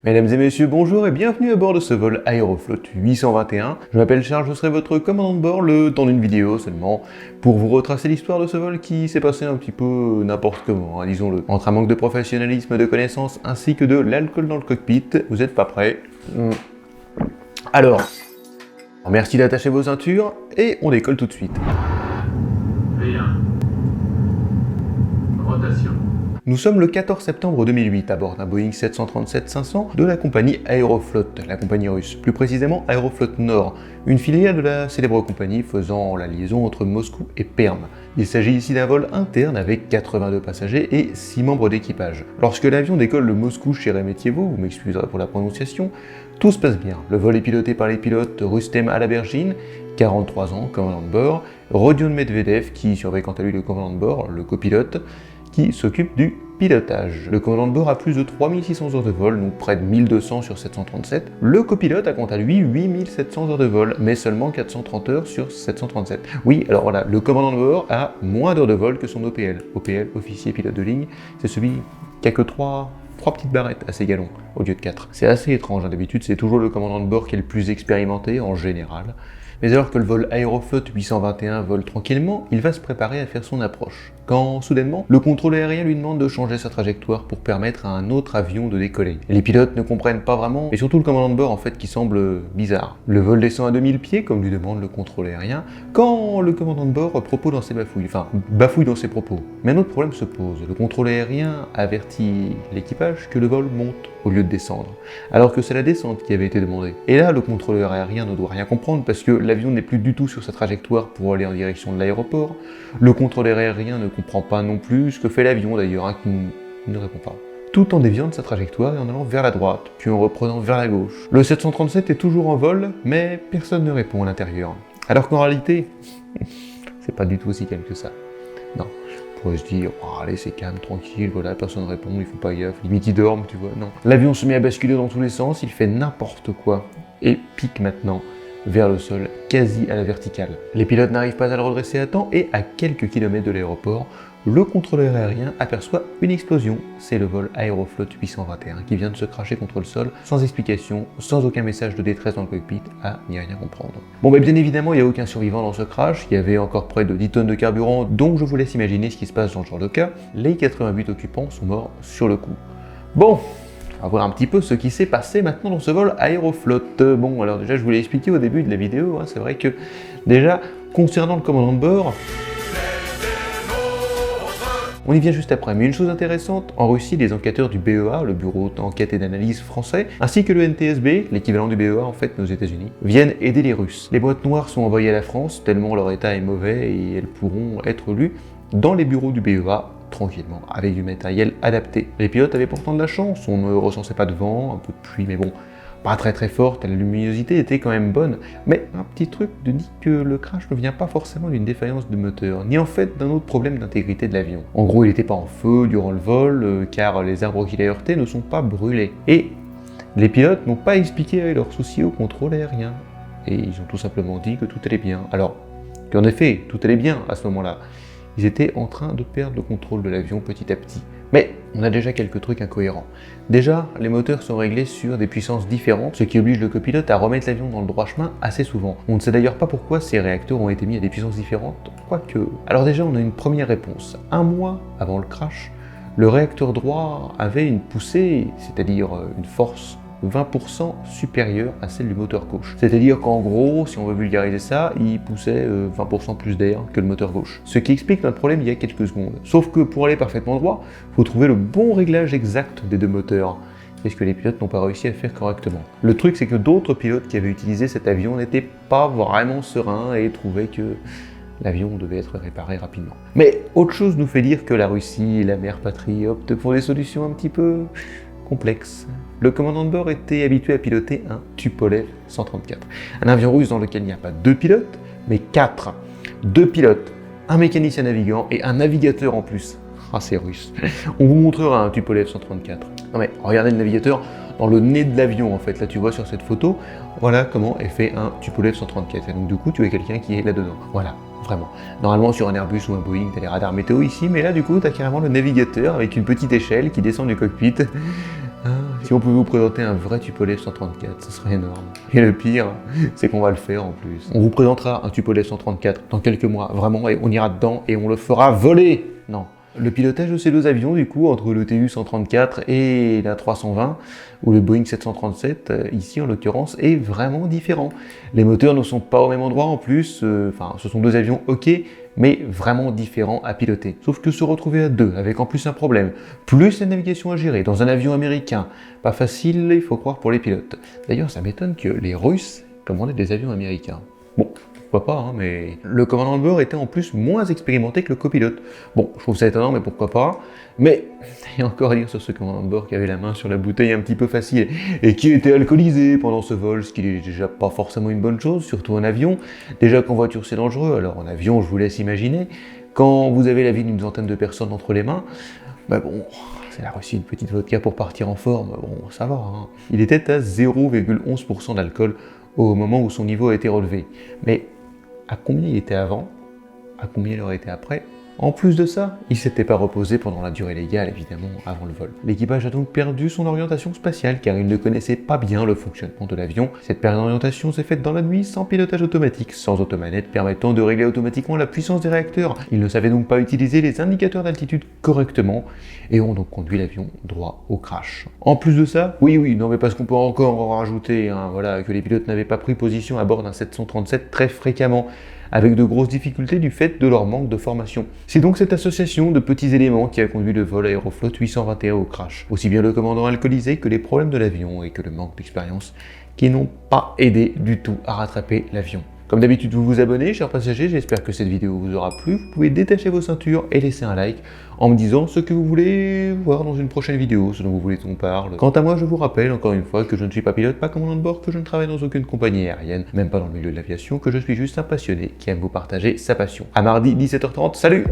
Mesdames et messieurs, bonjour et bienvenue à bord de ce vol Aeroflot 821. Je m'appelle Charles, je serai votre commandant de bord le temps d'une vidéo seulement pour vous retracer l'histoire de ce vol qui s'est passé un petit peu n'importe comment, disons-le. Entre un manque de professionnalisme, de connaissances ainsi que de l'alcool dans le cockpit, vous êtes pas prêts? Alors, merci d'attacher vos ceintures et on décolle tout de suite. V1. Rotation. Nous sommes le 14 septembre 2008 à bord d'un Boeing 737-500 de la compagnie Aeroflot, la compagnie russe, plus précisément Aeroflot Nord, une filiale de la célèbre compagnie faisant la liaison entre Moscou et Perm. Il s'agit ici d'un vol interne avec 82 passagers et 6 membres d'équipage. Lorsque l'avion décolle de Moscou Sheremetyevo, vous m'excuserez pour la prononciation, tout se passe bien. Le vol est piloté par les pilotes Rustem Alabergine, 43 ans, commandant de bord, Rodion Medvedev, qui surveille quant à lui le commandant de bord, le copilote, qui s'occupe du pilotage. Le commandant de bord a plus de 3600 heures de vol, donc près de 1200 sur 737. Le copilote a quant à lui 8700 heures de vol, mais seulement 430 heures sur 737. Oui, alors voilà, le commandant de bord a moins d'heures de vol que son OPL. OPL, officier pilote de ligne, c'est celui qui a que 3 petites barrettes à ses galons, au lieu de 4. C'est assez étrange, d'habitude c'est toujours le commandant de bord qui est le plus expérimenté, en général. Mais alors que le vol Aeroflot 821 vole tranquillement, il va se préparer à faire son approche. Quand, soudainement, le contrôle aérien lui demande de changer sa trajectoire pour permettre à un autre avion de décoller. Les pilotes ne comprennent pas vraiment, et surtout le commandant de bord en fait qui semble bizarre. Le vol descend à 2000 pieds, comme lui demande le contrôle aérien, quand le commandant de bord bafouille dans ses propos. Mais un autre problème se pose. Le contrôle aérien avertit l'équipage que le vol monte au lieu de descendre, alors que c'est la descente qui avait été demandée. Et là, le contrôleur aérien ne doit rien comprendre parce que l'avion n'est plus du tout sur sa trajectoire pour aller en direction de l'aéroport. Le contrôleur aérien ne comprend pas non plus ce que fait l'avion d'ailleurs, qui ne répond pas. Tout en déviant de sa trajectoire et en allant vers la droite, puis en reprenant vers la gauche. Le 737 est toujours en vol, mais personne ne répond à l'intérieur. Alors qu'en réalité, c'est pas du tout aussi calme que ça. Non. On pourrait se dire, oh, allez c'est calme, tranquille, voilà, personne ne répond, il faut pas gaffe, limite ils dorment, tu vois, non. L'avion se met à basculer dans tous les sens, il fait n'importe quoi, et pique maintenant vers le sol, quasi à la verticale. Les pilotes n'arrivent pas à le redresser à temps, et à quelques kilomètres de l'aéroport, le contrôleur aérien aperçoit une explosion. C'est le vol Aeroflot 821 qui vient de se cracher contre le sol, sans explication, sans aucun message de détresse dans le cockpit, à n'y rien comprendre. Bon, bien évidemment, il n'y a aucun survivant dans ce crash, il y avait encore près de 10 tonnes de carburant, donc je vous laisse imaginer ce qui se passe dans ce genre de cas. Les 88 occupants sont morts sur le coup. Bon, on va voir un petit peu ce qui s'est passé maintenant dans ce vol Aeroflot. Bon, alors déjà, je vous l'ai expliqué au début de la vidéo, c'est vrai que déjà, concernant le commandant de bord, on y vient juste après, mais une chose intéressante, en Russie, les enquêteurs du BEA, le Bureau d'enquête et d'analyse français, ainsi que le NTSB, l'équivalent du BEA en fait, mais aux États-Unis, viennent aider les Russes. Les boîtes noires sont envoyées à la France, tellement leur état est mauvais et elles pourront être lues dans les bureaux du BEA, tranquillement, avec du matériel adapté. Les pilotes avaient pourtant de la chance, on ne recensait pas de vent, un peu de pluie, mais bon, pas très forte, la luminosité était quand même bonne, mais un petit truc nous dit que le crash ne vient pas forcément d'une défaillance de moteur, ni en fait d'un autre problème d'intégrité de l'avion. En gros, il n'était pas en feu durant le vol, car les arbres qu'il a heurtés ne sont pas brûlés. Et les pilotes n'ont pas expliqué leurs soucis au contrôle aérien. Et ils ont tout simplement dit que tout allait bien. Alors, qu'en effet, tout allait bien à ce moment-là. Ils étaient en train de perdre le contrôle de l'avion petit à petit. Mais on a déjà quelques trucs incohérents. Déjà, les moteurs sont réglés sur des puissances différentes, ce qui oblige le copilote à remettre l'avion dans le droit chemin assez souvent. On ne sait d'ailleurs pas pourquoi ces réacteurs ont été mis à des puissances différentes, quoique... Alors déjà, on a une première réponse. Un mois avant le crash, le réacteur droit avait une poussée, c'est-à-dire une force 20% supérieure à celle du moteur gauche. C'est-à-dire qu'en gros, si on veut vulgariser ça, il poussait 20% plus d'air que le moteur gauche. Ce qui explique notre problème il y a quelques secondes. Sauf que pour aller parfaitement droit, il faut trouver le bon réglage exact des deux moteurs. Et ce que les pilotes n'ont pas réussi à faire correctement. Le truc, c'est que d'autres pilotes qui avaient utilisé cet avion n'étaient pas vraiment sereins et trouvaient que l'avion devait être réparé rapidement. Mais autre chose nous fait dire que la Russie, la mère patrie, optent pour des solutions un petit peu complexes. Le commandant de bord était habitué à piloter un Tupolev 134, un avion russe dans lequel il n'y a pas 2 pilotes, mais 4. 2 pilotes, un mécanicien navigant et un navigateur en plus. Ah, c'est russe. On vous montrera un Tupolev 134. Non mais regardez le navigateur dans le nez de l'avion en fait. Là tu vois sur cette photo, voilà comment est fait un Tupolev 134. Et donc du coup tu as quelqu'un qui est là-dedans. Voilà. Vraiment. Normalement sur un Airbus ou un Boeing, t'as les radars météo ici, mais là du coup t'as carrément le navigateur avec une petite échelle qui descend du cockpit. Si on pouvait vous présenter un vrai Tupolev 134, ce serait énorme. Et le pire, c'est qu'on va le faire en plus. On vous présentera un Tupolev 134 dans quelques mois, vraiment, et on ira dedans et on le fera voler. Non. Le pilotage de ces deux avions, du coup, entre le TU-134 et la 320, ou le Boeing 737, ici en l'occurrence, est vraiment différent. Les moteurs ne sont pas au même endroit en plus, ce sont deux avions ok, mais vraiment différents à piloter. Sauf que se retrouver à deux, avec en plus un problème, plus la navigation à gérer dans un avion américain, pas facile, il faut croire pour les pilotes. D'ailleurs, ça m'étonne que les Russes commandaient des avions américains. Bon, pourquoi pas, hein, mais le commandant de bord était en plus moins expérimenté que le copilote. Bon, je trouve ça étonnant, mais pourquoi pas. Mais il y a encore à dire sur ce commandant de bord qui avait la main sur la bouteille un petit peu facile et qui était alcoolisé pendant ce vol, ce qui est déjà pas forcément une bonne chose, surtout en avion. Déjà qu'en voiture c'est dangereux, alors en avion je vous laisse imaginer. Quand vous avez la vie d'une centaine de personnes entre les mains, bah bon, c'est la Russie, une petite vodka pour partir en forme, bon ça va. Hein. Il était à 0,11% d'alcool au moment où son niveau a été relevé. Mais à combien il était avant? À combien il aurait été après? En plus de ça, il s'était pas reposé pendant la durée légale, évidemment, avant le vol. L'équipage a donc perdu son orientation spatiale, car il ne connaissait pas bien le fonctionnement de l'avion. Cette perte d'orientation s'est faite dans la nuit, sans pilotage automatique, sans automanette permettant de régler automatiquement la puissance des réacteurs. Ils ne savaient donc pas utiliser les indicateurs d'altitude correctement, et ont donc conduit l'avion droit au crash. En plus de ça, oui, non mais parce qu'on peut encore en rajouter, hein, voilà, que les pilotes n'avaient pas pris position à bord d'un 737 très fréquemment, avec de grosses difficultés du fait de leur manque de formation. C'est donc cette association de petits éléments qui a conduit le vol Aeroflot 821 au crash. Aussi bien le commandant alcoolisé que les problèmes de l'avion et que le manque d'expérience qui n'ont pas aidé du tout à rattraper l'avion. Comme d'habitude, vous vous abonnez, chers passagers, j'espère que cette vidéo vous aura plu. Vous pouvez détacher vos ceintures et laisser un like en me disant ce que vous voulez voir dans une prochaine vidéo, ce dont vous voulez qu'on parle. Quant à moi, je vous rappelle encore une fois que je ne suis pas pilote, pas commandant de bord, que je ne travaille dans aucune compagnie aérienne, même pas dans le milieu de l'aviation, que je suis juste un passionné qui aime vous partager sa passion. À mardi 17h30, salut!